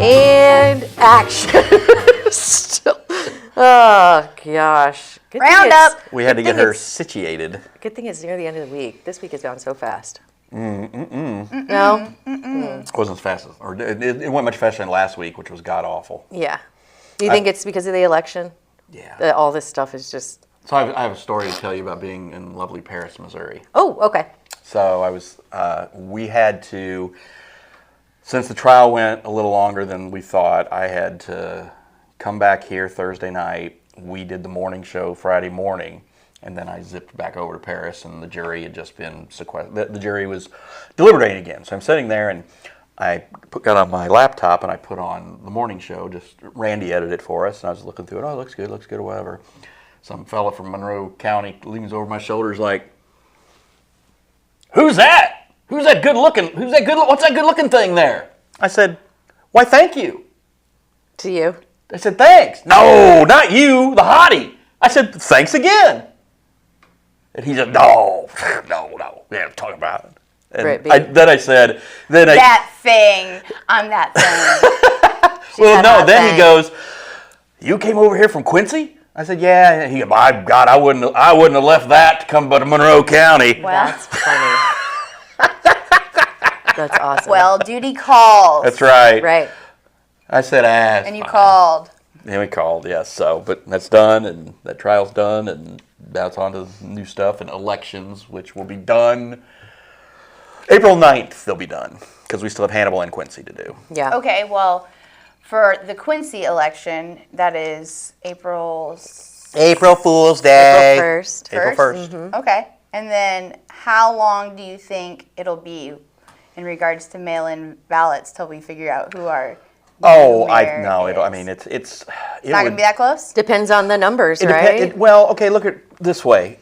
And action. Still. Oh, gosh. Good Round up. We had to get her situated. Good thing it's near the end of the week. This week has gone so fast. No? It wasn't as fast as, or it went much faster than last week, which was god-awful. Yeah. Do you think it's because of the election? Yeah. That all this stuff is just... So I have a story to tell you about being in lovely Paris, Missouri. Oh, okay. So we had to, since the trial went a little longer than we thought, I had to come back here Thursday night. We did the morning show Friday morning, and then I zipped back over to Paris, and the jury had just been sequestered. The jury was deliberating again. So I'm sitting there, and I got on my laptop, and I put on the morning show. Just Randy edited it for us, and I was looking through it. Oh, it looks good, or whatever. Some fella from Monroe County leans over my shoulders like, "Who's that? What's that good looking thing there?" I said, "Why, thank you." To you? I said, "Thanks." "No, not you, the hottie." I said, "Thanks again." And he said, no. Yeah, I'm talking about it. And then I said, that thing. I'm that thing. well, no, then he goes, "You came over here from Quincy?" I said, "Yeah." And he goes, "My God, I wouldn't have left that to come to Monroe County." Well, that's funny. That's awesome. Well, duty calls. That's right. Right. I said, and you called. And we called, yes. So, but that's done, and that trial's done, and now it's on to new stuff and elections, which will be done April 9th. They'll be done because we still have Hannibal and Quincy to do. Yeah. Okay, well, for the Quincy election, that is April Fool's Day. April 1st. April 1st. Mm-hmm. Okay, and then how long do you think it'll be in regards to mail-in ballots till we figure out who our Oh, I mean, it's not going to be that close? Depends on the numbers, right? Well, okay, look at it this way.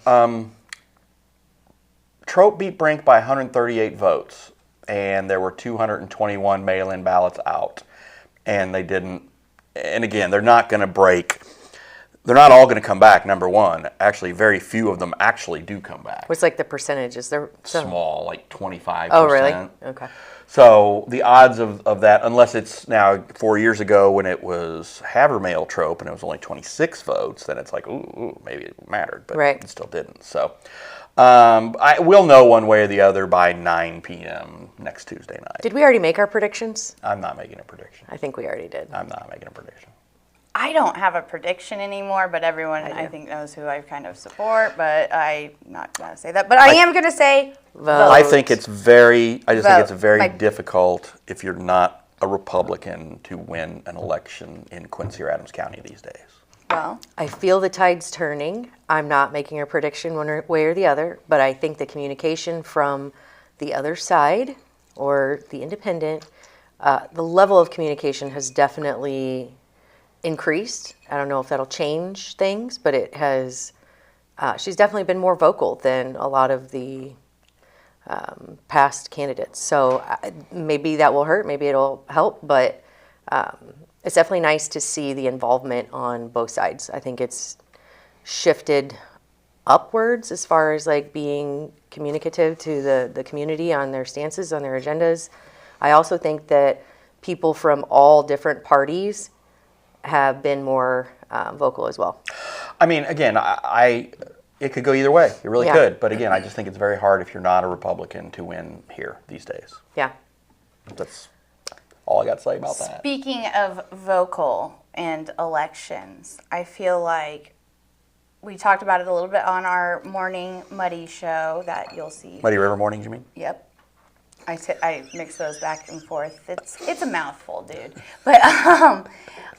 Trope beat Brink by 138 votes, and there were 221 mail-in ballots out. And they didn't, and again, they're not going to break, they're not all going to come back, number one. Actually, very few of them actually do come back. What's like the percentages? They're small, like 25%. Oh, really? Okay. So the odds of that, unless it's now 4 years ago when it was Havermail Trope and it was only 26 votes, then it's like, ooh, maybe it mattered, but it still didn't. So I will know one way or the other by 9 p.m. next Tuesday night. Did we already make our predictions? I'm not making a prediction. I think we already did. I'm not making a prediction. I don't have a prediction anymore, but everyone I think knows who I kind of support, but I'm not going to say that. But I am going to say vote. I think it's very difficult if you're not a Republican to win an election in Quincy or Adams County these days. Well, I feel the tide's turning. I'm not making a prediction one way or the other, but I think the communication from the other side or the independent, the level of communication has definitely increased. I don't know if that'll change things, but it has. She's definitely been more vocal than a lot of the past candidates. So maybe that will hurt, maybe it'll help, but it's definitely nice to see the involvement on both sides. I think it's shifted upwards as far as like being communicative to the community on their stances, on their agendas. I also think that people from all different parties have been more vocal as well. I mean, again, it could go either way. It really could. But again, I just think it's very hard if you're not a Republican to win here these days. Yeah. That's all I got to say about that. Speaking of vocal and elections, I feel like we talked about it a little bit on our morning Muddy show that you'll see. Muddy River Mornings, you mean? Yep. I mix those back and forth. It's a mouthful, dude. But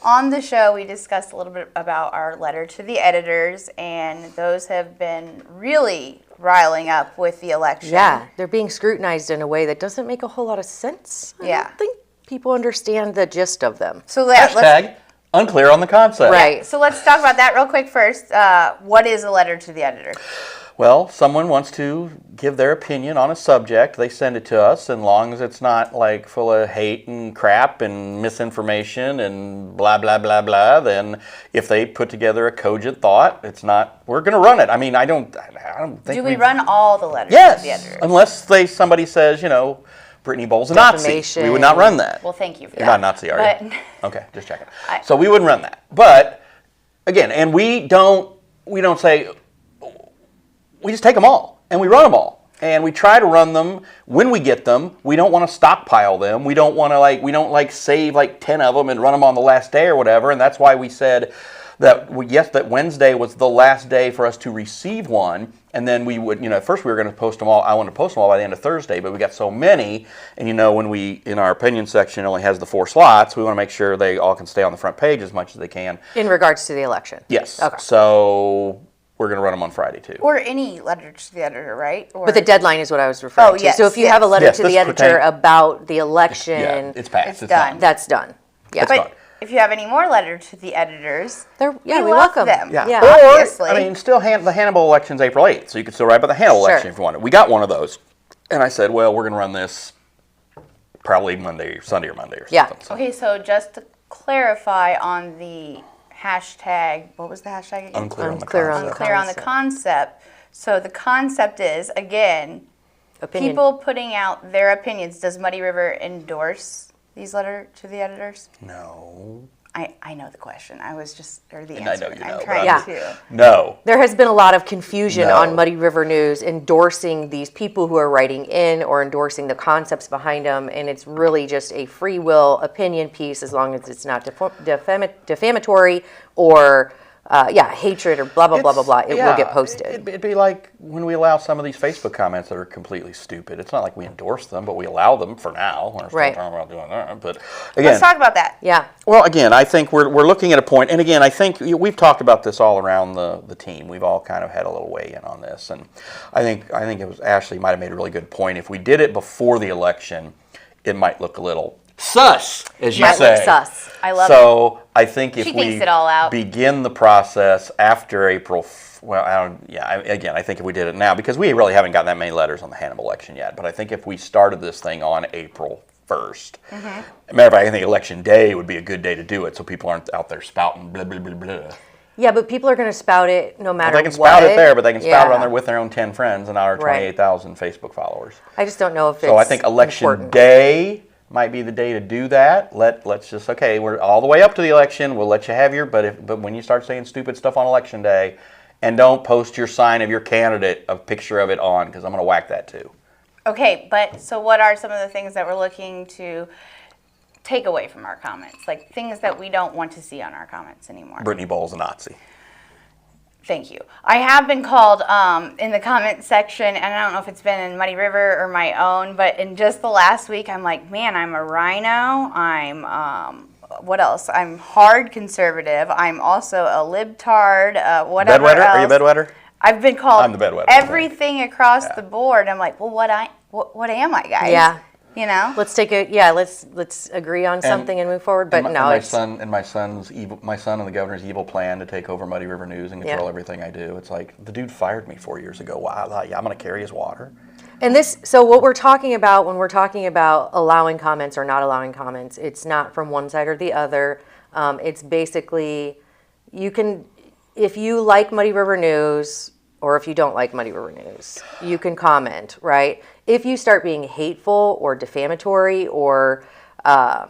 on the show, we discussed a little bit about our letter to the editors, and those have been really riling up with the election. Yeah, they're being scrutinized in a way that doesn't make a whole lot of sense. I don't think people understand the gist of them. So hashtag unclear on the concept. Right. So let's talk about that real quick first. What is a letter to the editor? Well, someone wants to give their opinion on a subject, they send it to us, and long as it's not like full of hate and crap and misinformation and blah, blah, blah, blah, then if they put together a cogent thought, it's not, we're going to run it. I mean, I don't think Do we run all the letters yes, to the editor? unless somebody says, Brittany Bowles a Nazi. Defamation. We would not run that. Well, thank you for You're that. not a Nazi, are you? But Okay, just checking. So we wouldn't run that. But again, and we don't say, we just take them all and we run them all. And we try to run them when we get them. We don't want to stockpile them. We don't want to we don't save 10 of them and run them on the last day or whatever. And that's why we said that, yes, that Wednesday was the last day for us to receive one. And then we would, at first we were going to post them all. I wanted to post them all by the end of Thursday, but we got so many. And when we, in our opinion section, it only has the 4 slots, we want to make sure they all can stay on the front page as much as they can. In regards to the election. Yes. Okay. So we're going to run them on Friday too. or any letter to the editor, right? Or, But the deadline is what I was referring to. yes, So if you have a letter Yes, to the this editor pertain- about the election, Yeah, it's passed. It's It's done. done. that's done. Yeah. but done. if you have any more letter to the editors, we love welcome them. Yeah. Yeah. Or, Obviously. still the Hannibal election's April 8th, so you could still write about the Hannibal Sure. election if you wanted. We got one of those. And I said, well, we're going to run this probably Sunday or Monday or Yeah. something. So Okay, so just to clarify on the hashtag, what was the hashtag again? unclear on the Unclear on concept. the Unclear on the concept. So the concept is, again, Opinion. people putting out their opinions. Does Muddy River endorse these letters to the editors? No. I know the question. I was just, or the And I answer. know you I'm know. but trying I'm- to. No. There has been a lot of confusion No. on Muddy River News endorsing these people who are writing in or endorsing the concepts behind them, and it's really just a free will opinion piece as long as it's not defamatory or hatred or blah blah blah blah blah. It will get posted. It'd be like when we allow some of these Facebook comments that are completely stupid. It's not like we endorse them, but we allow them for now. We're still Right. talking about doing that. But again, Let's talk about that. Yeah. well, again, I think we're looking at a point, and again, I think we've talked about this all around the team. We've all kind of had a little weigh in on this, and I think it was Ashley might have made a really good point. If we did it before the election, it might look a little sus, as you Might say. look sus. I love So I think if She we thinks it all out. begin the process after April, I think if we did it now, because we really haven't gotten that many letters on the Hannibal election yet, but I think if we started this thing on April 1st, matter of fact, I think election day would be a good day to do it, so people aren't out there spouting blah blah blah blah. Yeah, but people are going to spout it no matter They can what. spout it there, but they can spout it Yeah. on there with their own 10 friends and our Right. 28,000 Facebook followers. I just don't know if it's So I think election important. day might be the day to do that. Let's just, okay, we're all the way up to the election. We'll let you have your, but when you start saying stupid stuff on election day, and don't post your sign of your candidate, a picture of it on, because I'm going to whack that too. Okay, but so what are some of the things that we're looking to take away from our comments? Like things that we don't want to see on our comments anymore. Brittany Bowles a Nazi. Thank you. I have been called in the comment section, and I don't know if it's been in Muddy River or my own, but in just the last week, I'm like, man, I'm a rhino. I'm, what else? I'm hard conservative. I'm also a libtard, whatever Bedwetter? else. Are you a bedwetter? I've been called I'm the bedwetter. everything across the board. I'm like, well, what am I, guys? Yeah. You know? Let's agree on something and move forward. But no, my it's son and the governor's evil plan to take over Muddy River News and control everything I do. It's like the dude fired me 4 years ago. Wow, I'm going to carry his water. And this, so what we're talking about when we're talking about allowing comments or not allowing comments, it's not from one side or the other. It's basically, you can, if you like Muddy River News or if you don't like Muddy River News, you can comment, right? If you start being hateful or defamatory or, I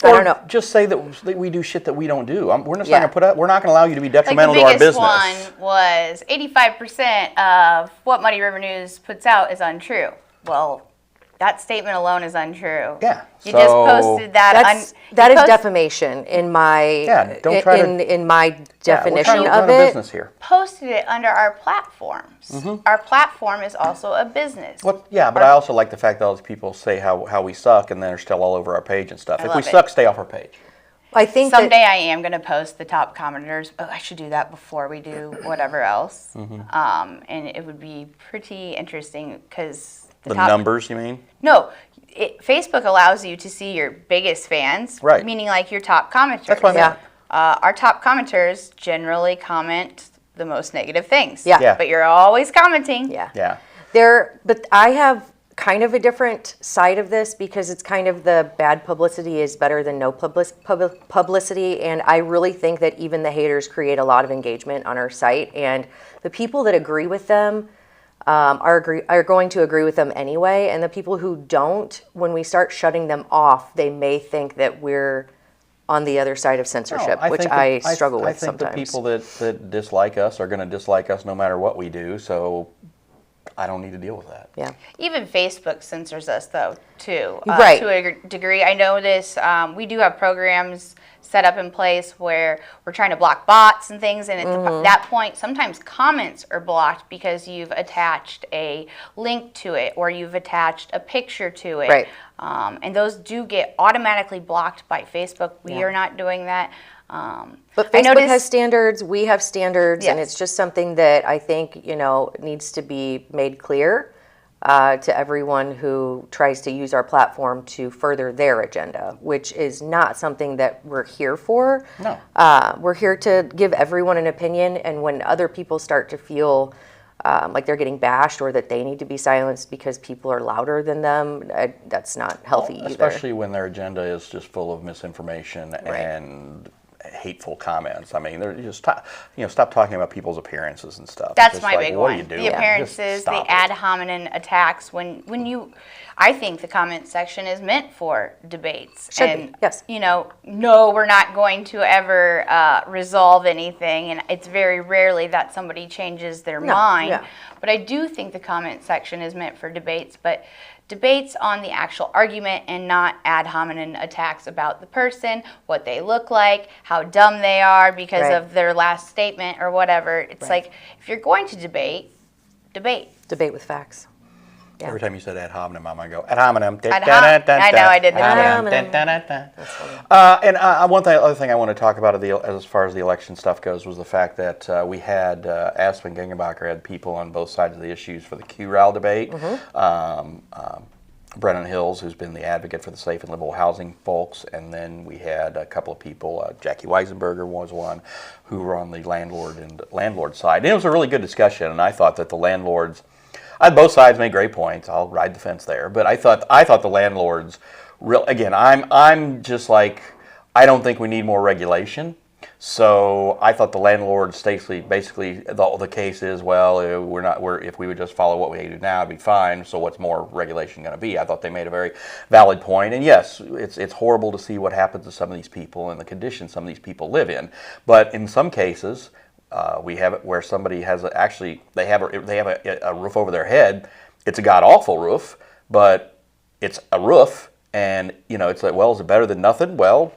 don't know. Just say that we do shit that we don't do. We're not Yeah. going to put up. We're not going to allow you to be Like detrimental the to our biggest business. one was 85% of what Muddy River News puts out is untrue. Well, that statement alone is untrue. Yeah, You just posted that. That is defamation in my don't try to- in my definition we're trying to of run a it. business here. Posted it under our platforms. Our platform is also a business. But I also like the fact that all these people say how we suck, and then they're still all over our page and stuff. If we love it. suck, stay off our page. I think Someday that, I am going to post the top commenters. Oh, I should do that before we do whatever else. And it would be pretty interesting because The numbers, you mean? No, Facebook allows you to see your biggest fans, Right. meaning like your top commenters. That's what I meant. Our top commenters generally comment the most negative things. Yeah. But you're always commenting. yeah. Yeah. But I have kind of a different side of this because it's kind of the bad publicity is better than no publicity, and I really think that even the haters create a lot of engagement on our site, and the people that agree with them, are going to agree with them anyway. And the people who don't, when we start shutting them off, they may think that we're on the other side of censorship, which I struggle with sometimes. I think the people that dislike us are going to dislike us no matter what we do, so I don't need to deal with that. Yeah. Even Facebook censors us, though, too, Right. to a degree. I notice we do have programs set up in place where we're trying to block bots and things, and at that point, sometimes comments are blocked because you've attached a link to it or you've attached a picture to it. Right. And those do get automatically blocked by Facebook. We are not doing that. But Facebook has standards, we have standards, and Yes. it's just something that I think, needs to be made clear to everyone who tries to use our platform to further their agenda, which is not something that we're here for. No. We're here to give everyone an opinion, and when other people start to feel like they're getting bashed or that they need to be silenced because people are louder than them, that's not healthy either. Especially when their agenda is just full of misinformation and hateful comments. I mean, they're just stop talking about people's appearances and stuff. That's It's my like, big what one. Are you doing? The appearances, Just stop the ad hominem attacks. I think the comment section is meant for debates. Should be, yes. No, we're not going to ever resolve anything, and it's very rarely that somebody changes their mind. yeah. But I do think the comment section is meant for debates, but debates on the actual argument and not ad hominem attacks about the person, what they look like, how dumb they are because Right. of their last statement or whatever. It's like, if you're going to debate. Debate with facts. Yeah. Every time you said ad hominem, I'm going to go, ad hominem. I know, I did the Ad hominem. Other thing I want to talk about as far as the election stuff goes was the fact that we had Aspen Gingenbacher had people on both sides of the issues for the QRAL debate. Brennan Hills, who's been the advocate for the safe and livable housing folks, and then we had a couple of people, Jackie Weisenberger was one, who were on the landlord side. And it was a really good discussion, and I thought that the landlords, both sides made great points. I'll ride the fence there, but I thought the landlords, I'm just like, I don't think we need more regulation. So I thought the landlords basically the case is, well, if we would just follow what we do now, it'd be fine. So what's more regulation going to be? I thought they made a very valid point. And yes, it's horrible to see what happens to some of these people and the conditions some of these people live in. But in some cases, we have it where somebody has they have a roof over their head. It's a god awful roof, but it's a roof, and it's like, well, is it better than nothing? Well,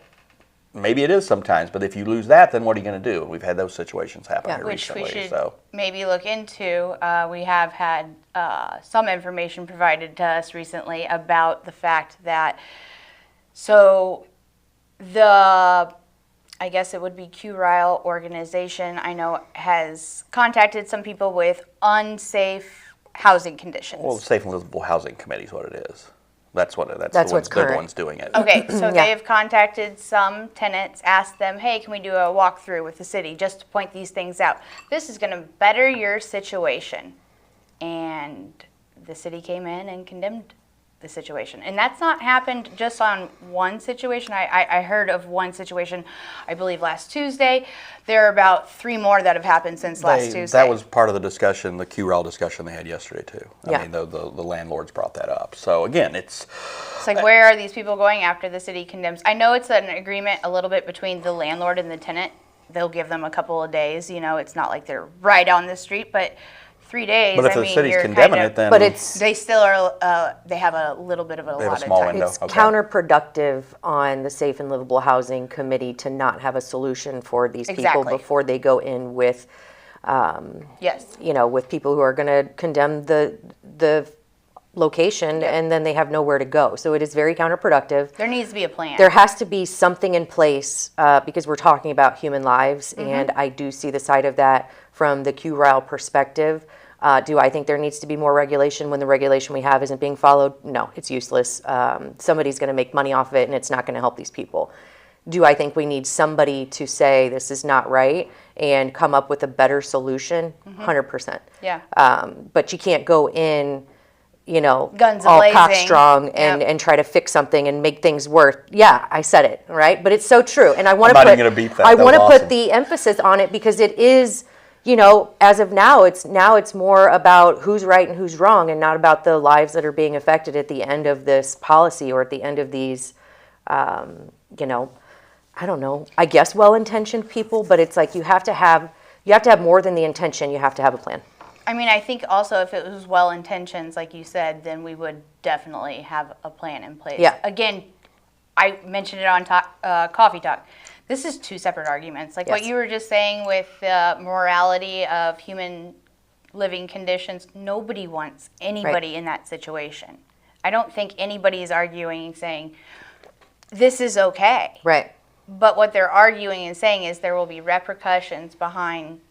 maybe it is sometimes, but if you lose that, then what are you going to do? We've had those situations happen here Which recently. we should maybe look into. We have had some information provided to us recently about the fact that, I guess it would be QRILE organization, I know, has contacted some people with unsafe housing conditions. Well, the Safe and Livable Housing Committee is what it is. That's what's current. They're the ones doing it. Okay, so they have contacted some tenants, asked them, hey, can we do a walkthrough with the city just to point these things out? This is going to better your situation. And the city came in and condemned the situation. And that's not happened just on one situation. I heard of one situation, I believe, last Tuesday. There are about 3 more that have happened since last Tuesday. That was part of the discussion, the QRL discussion they had yesterday, too. Yeah. I mean, the landlords brought that up. So, again, it's like, where are these people going after the city condemns? I know it's an agreement a little bit between the landlord and the tenant. They'll give them a couple of days. It's not like they're right on the street, but 3 days. But if the city's condemning it, then they still are. They have a little bit of a they have a allotted small time. window. It's Okay. counterproductive on the Safe and Livable Housing Committee to not have a solution for these people Exactly. before they go in with, Yes. with people who are going to condemn the location, and then they have nowhere to go. So it is very counterproductive. There needs to be a plan. There has to be something in place because we're talking about human lives, and I do see the side of that from the QRILE perspective. Do I think there needs to be more regulation when the regulation we have isn't being followed? No, it's useless. Somebody's going to make money off of it, and it's not going to help these people. Do I think we need somebody to say this is not right and come up with a better solution? 100%. Yeah. But you can't go in, Guns all a-blazing. cock strong and try to fix something and make things worse. Yeah, I said it, right? But it's so true. And I want to I'm put not even gonna beep that. I That want to was put awesome. the emphasis on it because it is, as of now, it's more about who's right and who's wrong, and not about the lives that are being affected at the end of this policy or at the end of these, I don't know, I guess well-intentioned people, but it's like you have to have more than the intention. You have to have a plan. I mean, I think also if it was well-intentioned, like you said, then we would definitely have a plan in place. Yeah. Again, I mentioned it on Coffee Talk. This is two separate arguments. Like what Yes. you were just saying with the morality of human living conditions, nobody wants anybody in that situation. I don't think anybody is arguing saying, this is okay. Right. But what they're arguing and saying is there will be repercussions behind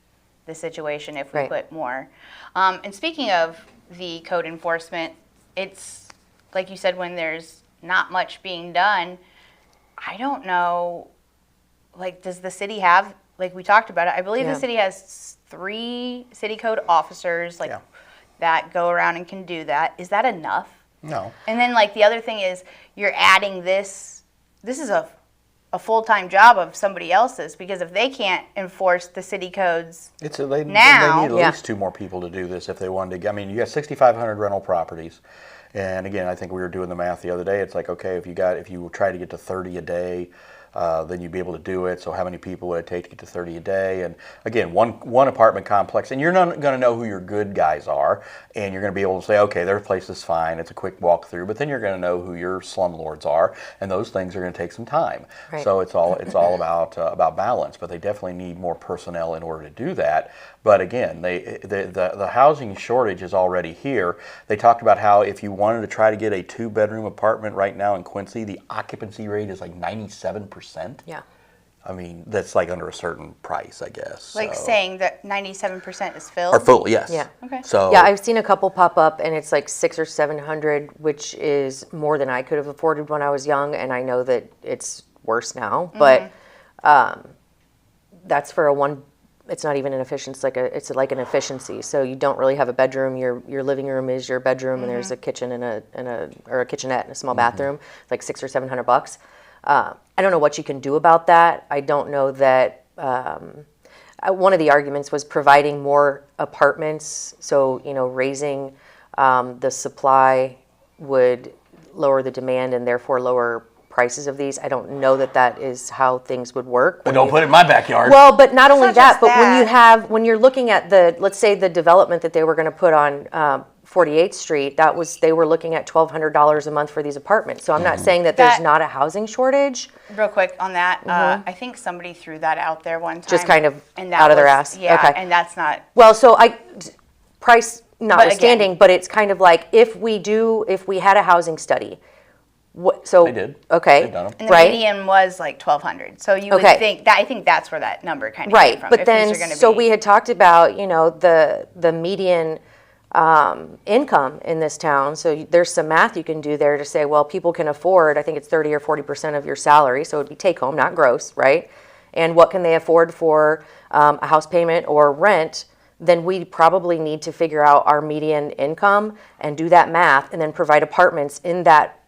the situation if we Right. put more. And speaking of the code enforcement, it's like you said, when there's not much being done, I don't know, like, does the city have, like we talked about it, I believe Yeah. the city has 3 city code officers, like, Yeah. that go around and can do that. Is that enough? No. And then, like, the other thing is you're adding this is a full-time job of somebody else's, because if they can't enforce the city codes, They need Now- at Yeah. least 2 more people to do this if they wanted to. I mean, you got 6,500 rental properties, and again, I think we were doing the math the other day. It's like, okay, if you try to get to 30 a day, then you'd be able to do it. So how many people would it take to get to 30 a day? And again, one apartment complex, and you're not going to know who your good guys are, and you're going to be able to say, okay, their place is fine. It's a quick walk through, but then you're going to know who your slumlords are, and those things are going to take some time. Right. So it's all about balance, but they definitely need more personnel in order to do that. But again, the housing shortage is already here. They talked about how if you wanted to try to get a 2-bedroom apartment right now in Quincy, the occupancy rate is like 97%. Yeah. I mean, that's like under a certain price, I guess. like so. saying that 97% is filled. Or full, yes. Yeah. Okay. So Yeah, I've seen a couple pop up, and it's like 600 or 700, which is more than I could have afforded when I was young, and I know that it's worse now. But that's for a one. It's not even an efficiency. It's like an efficiency. So you don't really have a bedroom. Your living room is your bedroom, and there's a kitchen and a kitchenette and a small bathroom. It's like $600 or $700. I don't know what you can do about that. I don't know that. One of the arguments was providing more apartments. So raising the supply would lower the demand and therefore lower prices of these. I don't know that is how things would work. But don't put it in my backyard. Well, but not only not that, just but when you're looking at let's say the development that they were going to put on 48th Street, they were looking at $1,200 a month for these apartments. So I'm not saying that there's That- not a housing shortage. Real quick on that, I think somebody threw that out there one time. Just kind of and that out of their was- ass? Yeah, Okay. and that's not. Well, so price notwithstanding, but it's kind of like if we had a housing study. So They did. Okay. They've done them. And the right. median was like 1,200. So you would Okay. think that, I think that's where that number kind of Right, came from. but if then, these are gonna so be- we had talked about, the median income in this town. So there's some math you can do there to say, well, people can afford, I think it's 30 or 40% of your salary, so it'd be take home, not gross, right? And what can they afford for a house payment or rent? Then we probably need to figure out our median income and do that math, and then provide apartments in that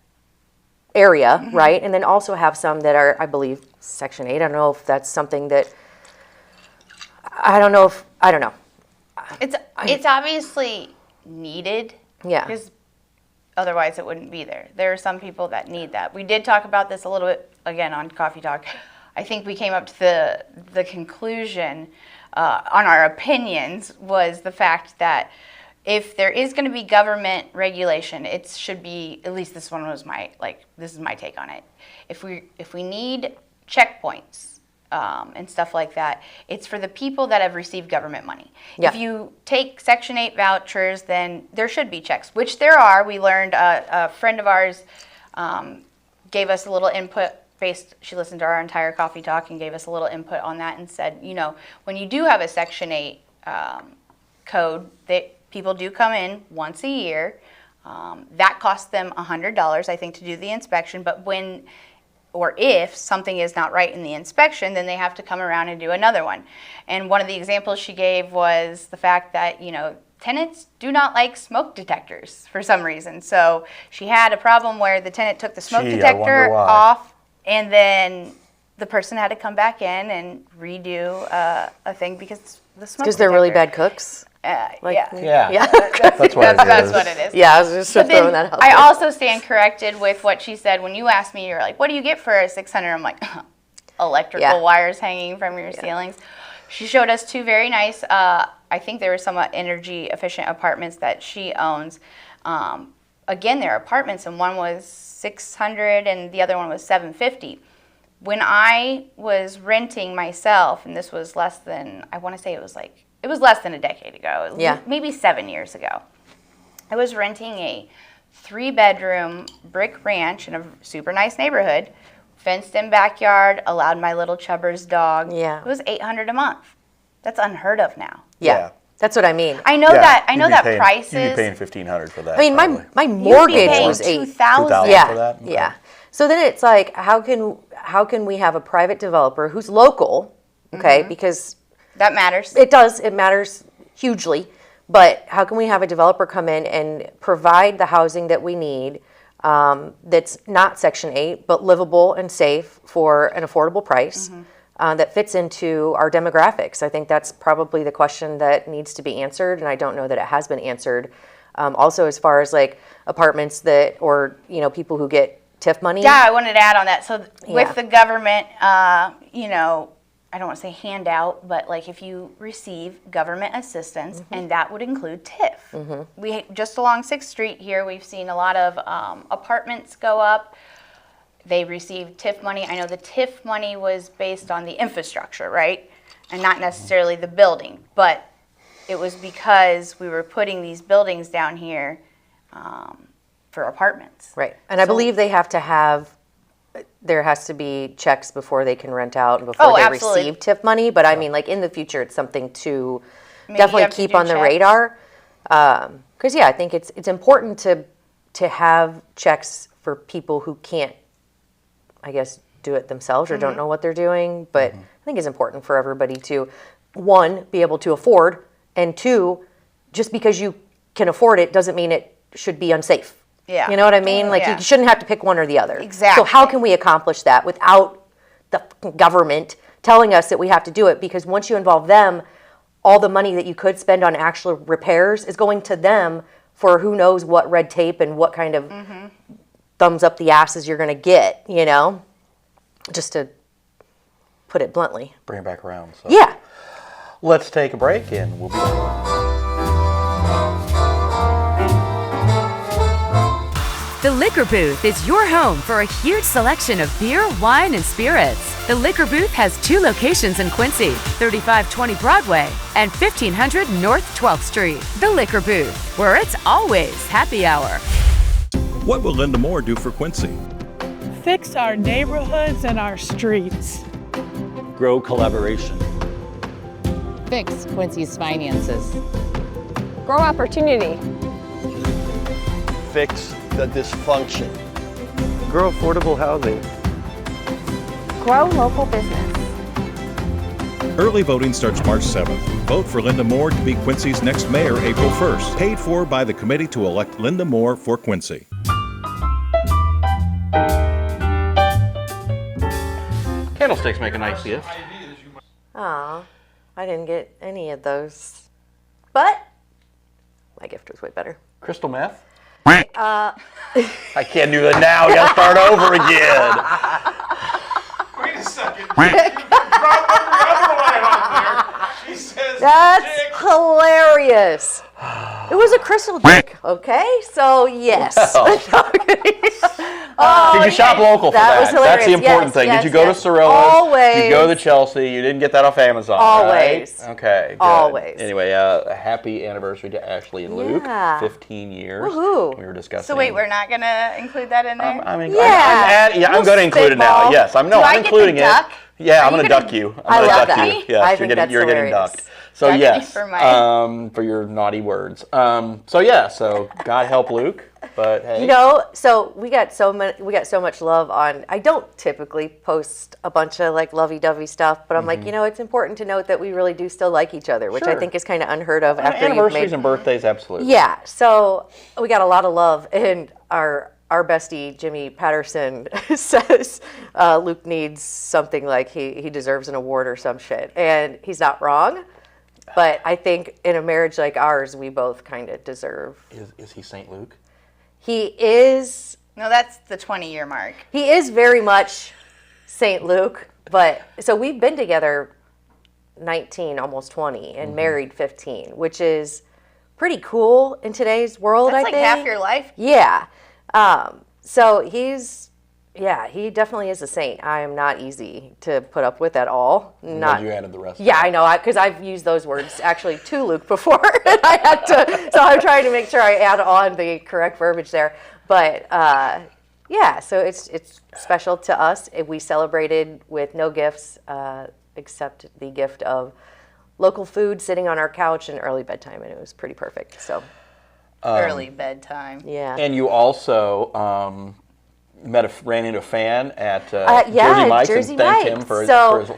area, right? And then also have some that are, I believe, Section 8. I don't know if that's something that, I don't know. It's obviously needed. Yeah. Because otherwise it wouldn't be there. There are some people that need that. We did talk about this a little bit, again, on Coffee Talk. I think we came up to the conclusion on our opinions was the fact that if there is going to be government regulation, it should be, at least this one was this is my take on it. If we need checkpoints and stuff like that, it's for the people that have received government money. Yeah. If you take Section 8 vouchers, then there should be checks, which there are. We learned a friend of ours gave us a little input she listened to our entire Coffee Talk and gave us a little input on that and said, when you do have a Section 8 code, people do come in once a year. That costs them $100, I think, to do the inspection. But when or if something is not right in the inspection, then they have to come around and do another one. And one of the examples she gave was the fact that, tenants do not like smoke detectors for some reason. So she had a problem where the tenant took the smoke Gee, I detector wonder why. off, and then the person had to come back in and redo a thing because the smoke Because they're really detector. bad cooks. Yeah. Yeah. That's what it that's is. what it is. Yeah, I was just But throwing then that out I there. also stand corrected with what she said when you asked me. You're like, "What do you get for a 600?" I'm like, "Electrical wires hanging from your ceilings." She showed us two very nice. I think they were somewhat energy efficient apartments that she owns. Again, they're apartments, and one was 600 and the other one was 750. When I was renting myself, and this was less than, I want to say it was less than a decade ago. It was Yeah. maybe 7 years ago. I was renting a 3-bedroom brick ranch in a super nice neighborhood, fenced in backyard, allowed my little Chubbers dog. Yeah. It was $800 a month. That's unheard of now. Yeah. That's what I mean. I know that prices. You'd be paying $1,500 for that. I mean, probably. my You'd be mortgage paying was $8,000. $2,000. Yeah, for that? Okay. yeah. So then it's like, how can we have a private developer who's local, okay? Because That matters. it matters hugely. But how can we have a developer come in and provide the housing that we need that's not Section 8, but livable and safe for an affordable price that fits into our demographics? I think that's probably the question that needs to be answered, and I don't know that it has been answered. Also, as far as like apartments or people who get TIF money. Yeah, I wanted to add on that. So Yeah. with the government, I don't want to say handout, but like if you receive government assistance, and that would include TIF. We just along 6th Street here, we've seen a lot of apartments go up. They received TIF money. I know the TIF money was based on the infrastructure, right? And not necessarily the building, but it was because we were putting these buildings down here for apartments. Right. And I believe there has to be checks before they can rent out and before they absolutely. receive TIF money. But I mean, like in the future, it's something to Maybe you definitely have to keep do on the checks. radar. Because I think it's important to have checks for people who can't, I guess, do it themselves or don't know what they're doing. But I think it's important for everybody to, one, be able to afford, and two, just because you can afford it doesn't mean it should be unsafe. Yeah. You know what I mean? Like Yeah. you shouldn't have to pick one or the other. Exactly. So how can we accomplish that without the government telling us that we have to do it? Because once you involve them, all the money that you could spend on actual repairs is going to them for who knows what red tape and what kind of thumbs up the asses you're going to get, just to put it bluntly. Bring it back around. So. Yeah. Let's take a break and we'll be back. The Liquor Booth is your home for a huge selection of beer, wine, and spirits. The Liquor Booth has 2 locations in Quincy, 3520 Broadway and 1500 North 12th Street. The Liquor Booth, where it's always happy hour. What will Linda Moore do for Quincy? Fix our neighborhoods and our streets. Grow collaboration. Fix Quincy's finances. Grow opportunity. Fix the dysfunction. Grow affordable housing. Grow local business. Early voting starts March 7th. Vote for Linda Moore to be Quincy's next mayor April 1st. Paid for by the committee to elect Linda Moore for Quincy. Candlesticks make a nice gift. Aw, I didn't get any of those. But my gift was way better. Crystal meth? I can't do that now. You gotta start over again. Wait a second. You brought every other line on there. She says That's dick. hilarious. It was a crystal dick, okay? So, yes. Did you shop local for that that? was That's the hilarious. important Yes, thing. yes, Did you go yes. to Cirilla's? Always. Did you go to Chelsea? You didn't get that off Amazon, Always. right? Okay, good. Always. Anyway, happy anniversary to Ashley and Luke. Yeah. 15 years. Woohoo. We were discussing. So wait, we're not going to include that in there? I'm We'll going to include it now. spitball. Yes, I'm Do I get to including it. duck? Yeah, Are I'm you going to gonna- duck you. I I'm love going to duck that. you. Yes, I you're think getting that's you're getting hilarious. ducked. So Duck me yes, for my- for your naughty words. So God help Luke, but hey. So we got so much love on. I don't typically post a bunch of like lovey-dovey stuff, but I'm like, it's important to note that we really do still like each other, which I Sure. think is kind of unheard of after you've Anniversaries made. and birthdays, absolutely. Yeah, so we got a lot of love, and our bestie Jimmy Patterson says Luke needs something like he deserves an award or some shit, and he's not wrong. But I think in a marriage like ours, we both kind of deserve. Is he St. Luke? He is. No, that's the 20-year mark. He is very much St. Luke, but so we've been together 19, almost 20, and married 15, which is pretty cool in today's world. That's I like think half your life. Yeah. So he definitely is a saint. I am not easy to put up with at all. Not you added the rest. Yeah, I know, because I've used those words actually to Luke before, and I had to. So I'm trying to make sure I add on the correct verbiage there. But yeah, so it's special to us. We celebrated with no gifts except the gift of local food, sitting on our couch, and early bedtime, and it was pretty perfect. So Early bedtime. yeah. And you also ran into a fan at yeah, Jersey Mike's Jersey and thanked him Mike's.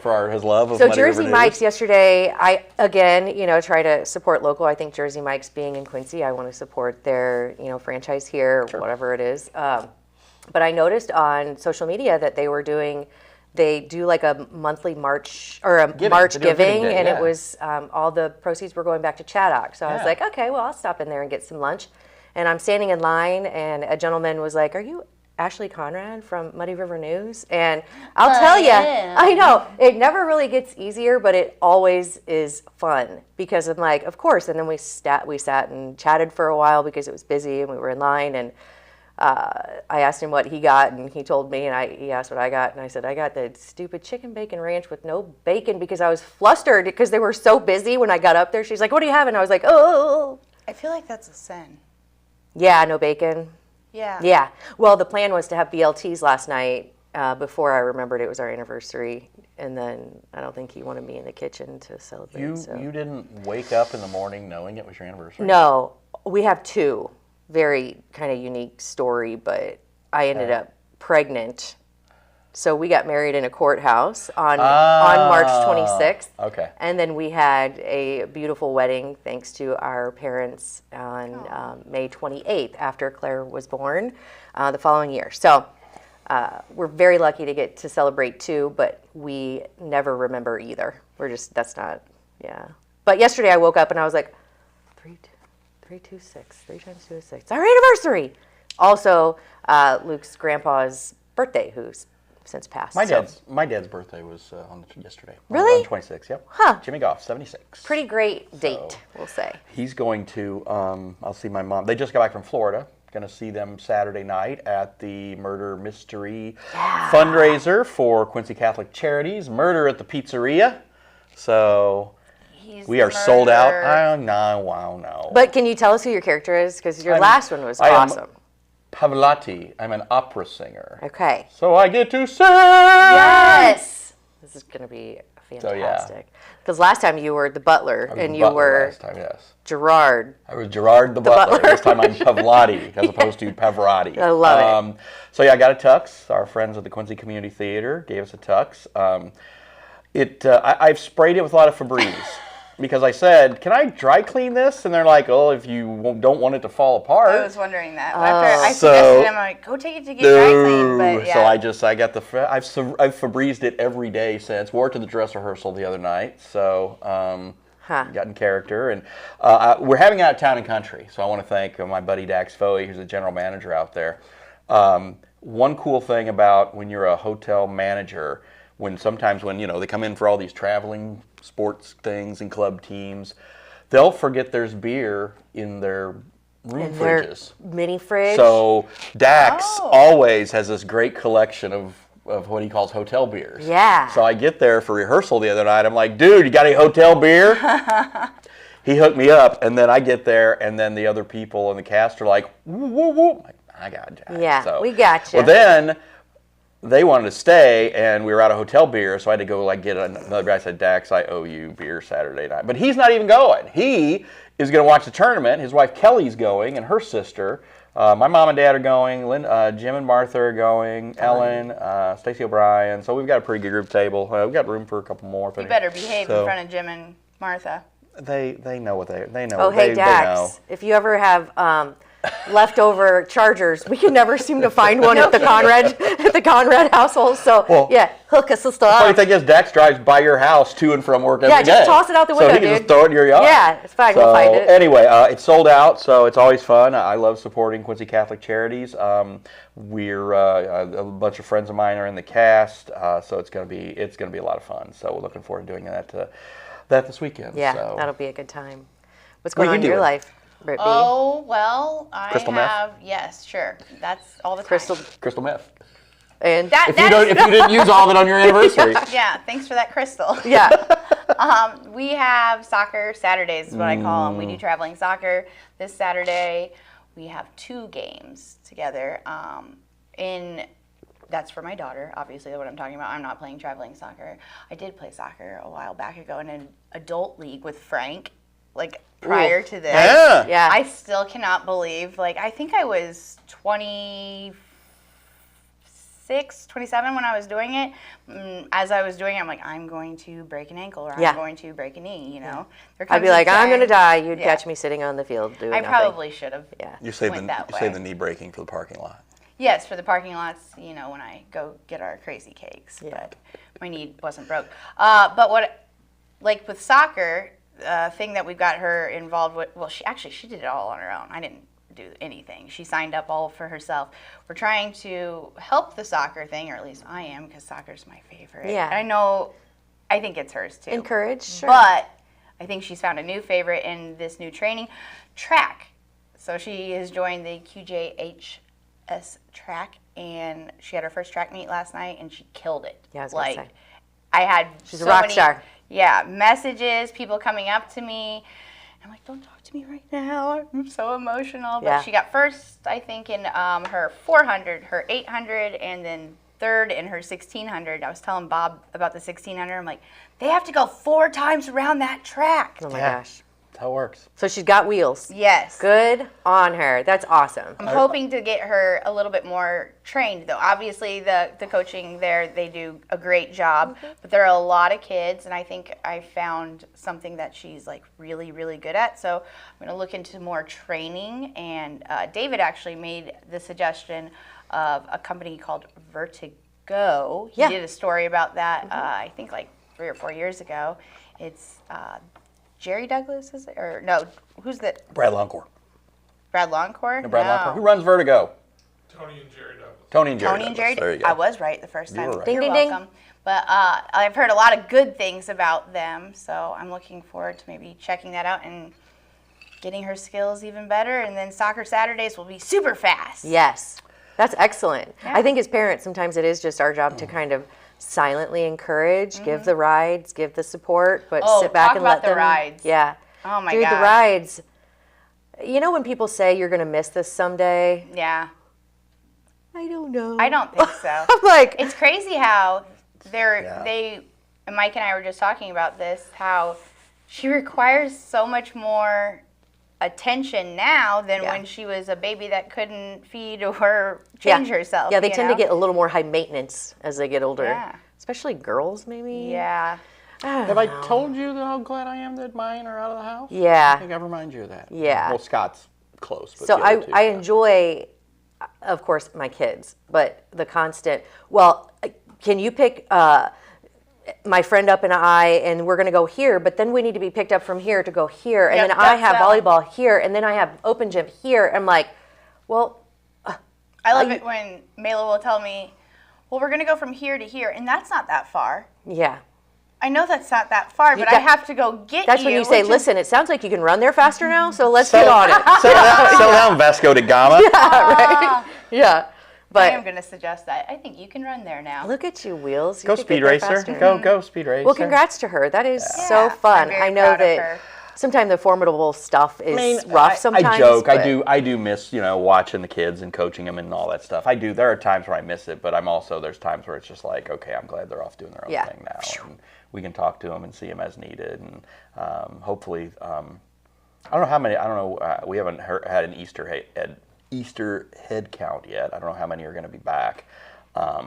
for his love of So Muddy Jersey River Mike's News. yesterday, I again, try to support local. I think Jersey Mike's being in Quincy, I want to support their, franchise here, whatever it is. But I noticed on social media that they do like a monthly March or a March They do a giving, day, and yeah. it was all the proceeds were going back to Chaddock. So I was like, okay, well, I'll stop in there and get some lunch. And I'm standing in line, and a gentleman was like, "Are you Ashley Conrad from Muddy River News?" And I'll tell you, I know it never really gets easier, but it always is fun because I'm like, of course. And then we sat and chatted for a while because it was busy and we were in line. And I asked him what he got, and he told me, and he asked what I got, and I said, I got the stupid chicken bacon ranch with no bacon because I was flustered because they were so busy when I got up there. She's like, "What do you have?" And I was like, "Oh." I feel like that's a sin. Yeah, no bacon. Yeah. Yeah. Well, the plan was to have BLTs last night before I remembered it was our anniversary. And then I don't think he wanted me in the kitchen to celebrate. You didn't wake up in the morning knowing it was your anniversary? No. We have two. Very kind of unique story, but I ended up pregnant. So we got married in a courthouse on March 26th. Okay. And then we had a beautiful wedding thanks to our parents on May 28th after Claire was born the following year. So we're very lucky to get to celebrate two, but we never remember either. That's not, yeah. But yesterday I woke up and I was like, 326, 3 times 2 is 6. Our anniversary! Also, Luke's grandpa's birthday, who's since passed. My dad's birthday was yesterday. Really? On 26, yep. Huh. Jimmy Goff, 76. Pretty great date, we'll say. He's going to, I'll see my mom. They just got back from Florida. Going to see them Saturday night at the Murder Mystery fundraiser for Quincy Catholic Charities, Murder at the Pizzeria. So we are sold out. No. But can you tell us who your character is? Because your last one was awesome. Pavarotti. I'm an opera singer. Okay. So I get to sing. Yes. This is going to be fantastic. Because last time you were the butler, and you were last time, yes. Gerard. I was Gerard the butler. This time I'm Pavarotti as opposed to Pavarotti. I love it. So yeah, I got a tux. Our friends at the Quincy Community Theater gave us a tux. I've sprayed it with a lot of Febreze. Because I said, can I dry clean this? And they're like, oh, if you don't want it to fall apart. I was wondering that. After I suggested him, I'm like, go take it to get dry cleaned. But yeah. So I got I've Febrezed it every day since. Wore it to the dress rehearsal the other night. So got in character. And we're having out Town and Country. So I want to thank my buddy Dax Foey, who's the general manager out there. One cool thing about when you're a hotel manager, sometimes when they come in for all these traveling sports things and club teams, they'll forget there's beer in their room fridges. Mini fridge. So Dax always has this great collection of what he calls hotel beers. Yeah. So I get there for rehearsal the other night. I'm like, dude, you got any hotel beer? He hooked me up, and then I get there, and then the other people in the cast are like, woo, woo, woo. I'm like, I got Jack. Yeah, we got you. Well, then they wanted to stay, and we were out of hotel beer, so I had to go get another guy. Said, Dax, I owe you beer Saturday night. But he's not even going. He is going to watch the tournament. His wife Kelly's going, and her sister. My mom and dad are going. Jim and Martha are going. Ellen, Stacey O'Brien. So we've got a pretty good group table. We've got room for a couple more. You better behave in front of Jim and Martha. They know what they know. Oh, hey, they Dax, know. if you ever have leftover chargers. We can never seem to find one at the Conrad household. So hook us The funny up. thing is, Dax drives by your house to and from work every day. Just toss it out the window, so he can dude. just throw it in your yard. Yeah, it's fine. So, We'll find it. Anyway, it's sold out, so it's always fun. I love supporting Quincy Catholic Charities. We're a bunch of friends of mine are in the cast, so it's gonna be a lot of fun. So we're looking forward to doing that this weekend. Yeah, so. that'll be a good time. What's What going are on you in your doing? life, Brittany? Oh, well, I Crystal meth? have, yes, sure. That's all the time. Crystal meth. And If you didn't use all of it on your anniversary. Yeah, thanks for that crystal. yeah, We have soccer Saturdays is what I call them. We do traveling soccer. This Saturday, we have 2 games together. That's for my daughter, obviously, what I'm talking about. I'm not playing traveling soccer. I did play soccer a while back ago in an adult league with Frank, like prior to this. Yeah. I still cannot believe, like, I think I was 26, 27 when I was doing it. As I was doing it, I'm like, I'm going to break an ankle or I'm going to break a knee, you know? There I'd comes be a like, I'm time- gonna die. You'd catch me sitting on the field doing I nothing. probably should have. Yeah. You save went that the way. knee breaking for the parking lot. Yes, for the parking lots, you know, when I go get our crazy cakes. Yeah. But my knee wasn't broke. But like with soccer, thing that we've got her involved with, well, she did it all on her own. I didn't do anything. She signed up all for herself. We're trying to help the soccer thing, or at least I am, because soccer's my favorite. Yeah. I think it's hers too. Encourage, sure. But I think she's found a new favorite in this new training, track. So she has joined the QJHS track, and she had her first track meet last night, and she killed it. Yeah, I was gonna say. I had She's so a rock many, star. Yeah, messages, people coming up to me. I'm like, don't talk to me right now. I'm so emotional. But Yeah. she got first, I think, in her 400, her 800, and then third in her 1600. I was telling Bob about the 1600. I'm like, they have to go 4 times around that track. Oh my gosh. That's how it works. So she's got wheels. Yes. Good on her. That's awesome. I'm hoping to get her a little bit more trained, though. Obviously, the coaching there, they do a great job, but there are a lot of kids, and I think I found something that she's like really, really good at. So I'm going to look into more training, and David actually made the suggestion of a company called Vertigo. He did a story about that, I think like 3 or 4 years ago. It's Jerry Douglas, is it? Or no, who's that? Brad Longcore. Brad Longcore? No, Brad Longcore. Who runs Vertigo? Tony and Jerry Douglas. Tony and Jerry. Tony and Jerry. There you go. I was right the first time. were right. Ding, You're ding, ding. welcome. But I've heard a lot of good things about them, so I'm looking forward to maybe checking that out and getting her skills even better. And then soccer Saturdays will be super fast. Yes. That's excellent. Yeah. I think as parents, sometimes it is just our job to kind of silently encourage, give the rides, give the support, but Oh, sit back talk and about let the them. rides. Yeah. Oh my Dude, gosh. the rides. You know when people say you're going to miss this someday? Yeah. I don't know. I don't think so. I'm like, It's crazy how Yeah. and Mike and I were just talking about this, how she requires so much more attention now than when she was a baby that couldn't feed or change herself. Yeah, they you tend know? to get a little more high maintenance as they get older. Yeah. Especially girls, maybe. Yeah. Have I told you how glad I am that mine are out of the house? Yeah. I think I've reminded you of that. Yeah. Well, Scott's close. But So the other two, I yeah. enjoy, of course, my kids, but the constant, well, can you pick my friend up and I, and we're going to go here, but then we need to be picked up from here to go here, and Yep, then I that's have valid. volleyball here, and then I have open gym here. I'm like, well, I love it when Mela will tell me, well, we're going to go from here to here, and that's not that far. yeah. I know that's not that far, but I got- have to go get That's you. when you say, which is- listen, it sounds like you can run there faster now, so let's get on it. Settle down, Vasco da Gama. Yeah. I am But going to suggest that. I think you can run there now. look at you, Wheels. You Go could Speed get there Racer. faster. Go Speed Racer. Well, congrats to her. That is Yeah, so I'm fun. very I know proud of that her. sometimes the formidable stuff is I mean, rough sometimes. I joke. but- I do miss, watching the kids and coaching them and all that stuff. I do. There are times where I miss it, but there's times where it's just like, okay, I'm glad they're off doing their own Yeah. thing now. And we can talk to them and see them as needed. And hopefully, I don't know how many, we haven't had an Easter head count yet. I don't know how many are going to be back.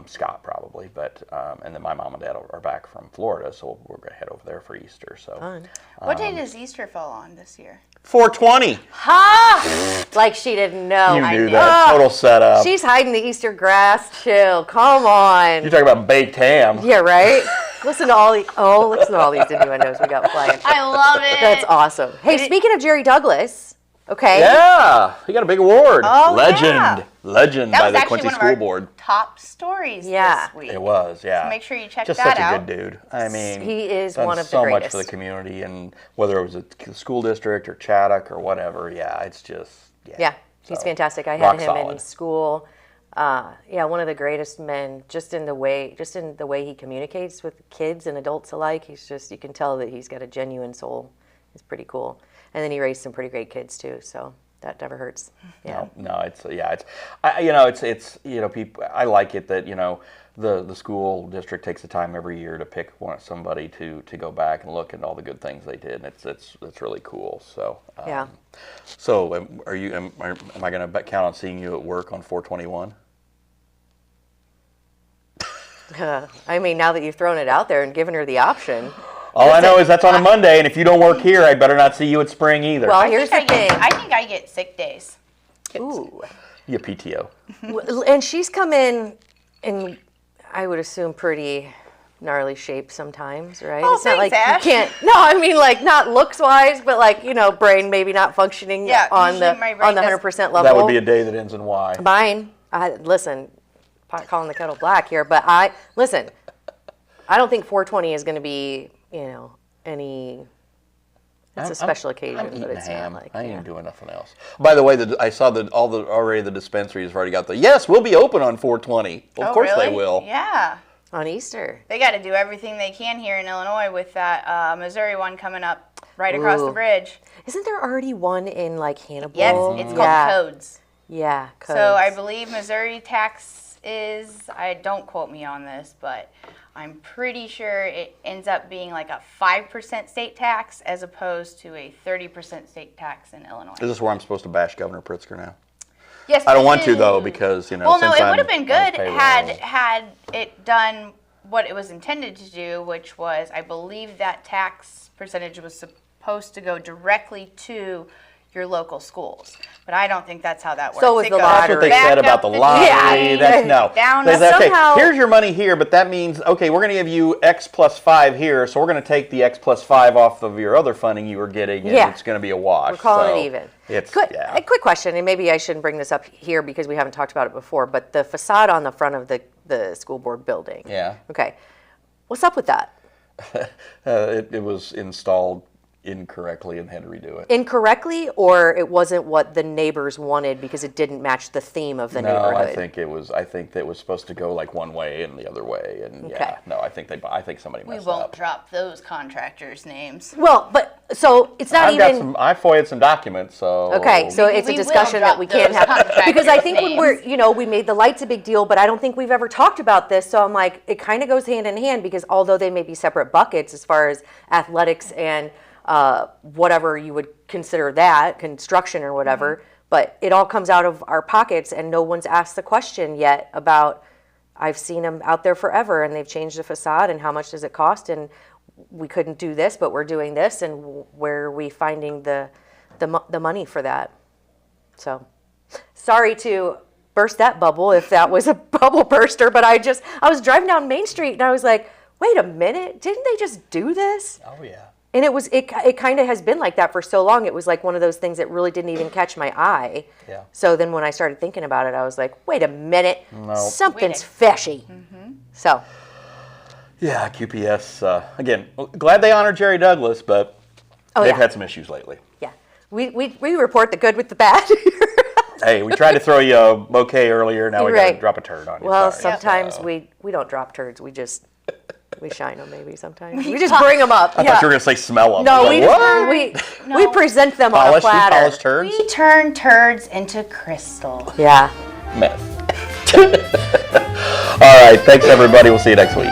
Scott probably, but and then my mom and dad are back from Florida, so we're gonna head over there for Easter. So, Fun. What day does Easter fall on this year? 420. Ha! Like she didn't know. You knew that. Total setup. She's hiding the Easter grass. Chill. Come on. You're talking about baked ham. Yeah, right? Listen to all these innuendos we got flying. I love it. That's awesome. Hey, speaking of Jerry Douglas, okay. Yeah, he got a big award. Oh, Legend. yeah. Legend That by was the actually Quincy one of School our Board. top stories Yeah. this week. It was, yeah. So make sure you check Just that such out. a good dude. I mean, He is done one of the so much greatest. for the community, and whether it was a school district or Chaddock or whatever, yeah, it's just, Yeah, he's So, fantastic. I rock had him in solid. school. Yeah, one of the greatest men, just in the way he communicates with kids and adults alike. He's just, you can tell that he's got a genuine soul. It's pretty cool. And then he raised some pretty great kids too, so that never hurts. Yeah. No, it's people. I like it that the school district takes the time every year to pick somebody to go back and look at all the good things they did, and it's really cool. So Yeah. So am I going to count on seeing you at work on 421? I mean, now that you've thrown it out there and given her the option. All I know is that's on a Monday, and if you don't work here, I better not see you at spring either. Well, here's the thing. I think I get sick days. Ooh. You get PTO. And she's come in I would assume pretty gnarly shape sometimes, right? Oh, it's not like thanks, Ash. you can't. No, I mean like not looks wise, but like brain maybe not functioning on the usually my brain 100% level. That would be a day that ends in Y. Mine. Listen, pot calling the kettle black here, but I don't think 420 is going to be any. It's a special occasion, I'm but eating it's ham. not like I ain't doing nothing else. By the way, I saw that already the dispensaries have already got yes, we'll be open on 420. Well, of course really? they will. Yeah. on Easter. They got to do everything they can here in Illinois with that Missouri one coming up right across the bridge. Isn't there already one in like Hannibal? Yes, it's called Codes. Yeah, Codes. So I believe Missouri tax is, don't quote me on this, but I'm pretty sure it ends up being like a 5% state tax as opposed to a 30% state tax in Illinois. Is this where I'm supposed to bash Governor Pritzker now? Yes, I don't want to though, because Well, no, since it would have been good payroll. had it done what it was intended to do, which was, I believe that tax percentage was supposed to go directly to your local schools, but I don't think that's how that works. So was It the goes That's what they back said about up the the lottery. chain, That's no. down They up. said, okay, Somehow- here's your money here, but that means, okay, we're going to give you X plus 5 here, so we're going to take the X plus 5 off of your other funding you were getting, and it's going to be a wash. We're calling So it even. It's, A quick question, and maybe I shouldn't bring this up here because we haven't talked about it before, but the facade on the front of the school board building. Yeah. Okay. What's up with that? It was installed incorrectly and had to redo it. Incorrectly, or it wasn't what the neighbors wanted because it didn't match the theme of the neighborhood? I think that was supposed to go like one way and the other way, and I think somebody We messed won't up. drop those contractors' names. Well, but so it's not I FOIA'd some documents, so. Okay, so it's a We will discussion that drop we can't those have contractors' because I think when names. we made the lights a big deal, but I don't think we've ever talked about this. So I'm like, it kind of goes hand in hand because although they may be separate buckets as far as athletics and whatever you would consider that, construction or whatever, but it all comes out of our pockets and no one's asked the question yet about, I've seen them out there forever and they've changed the facade and how much does it cost and we couldn't do this, but we're doing this and where are we finding the money for that? So, sorry to burst that bubble if that was a bubble burster, but I was driving down Main Street and I was like, wait a minute, didn't they just do this? Oh yeah. And it kind of has been like that for so long. It was like one of those things that really didn't even catch my eye. Yeah. So then when I started thinking about it, I was like, wait a minute, No. something's fishy. So. Yeah, QPS. Again, glad they honored Jerry Douglas, but they've had some issues lately. Yeah. We report the good with the bad. Hey, we tried to throw you a bouquet earlier. Now we got to drop a turd on you. Well, Sorry. sometimes we don't drop turds. We shine them maybe sometimes. We just bring them up. I thought you were going to say smell them. No, Like, we present them on a platter. Polished turds? We turn turds into crystal. Yeah. Meth. All right. Thanks, everybody. We'll see you next week.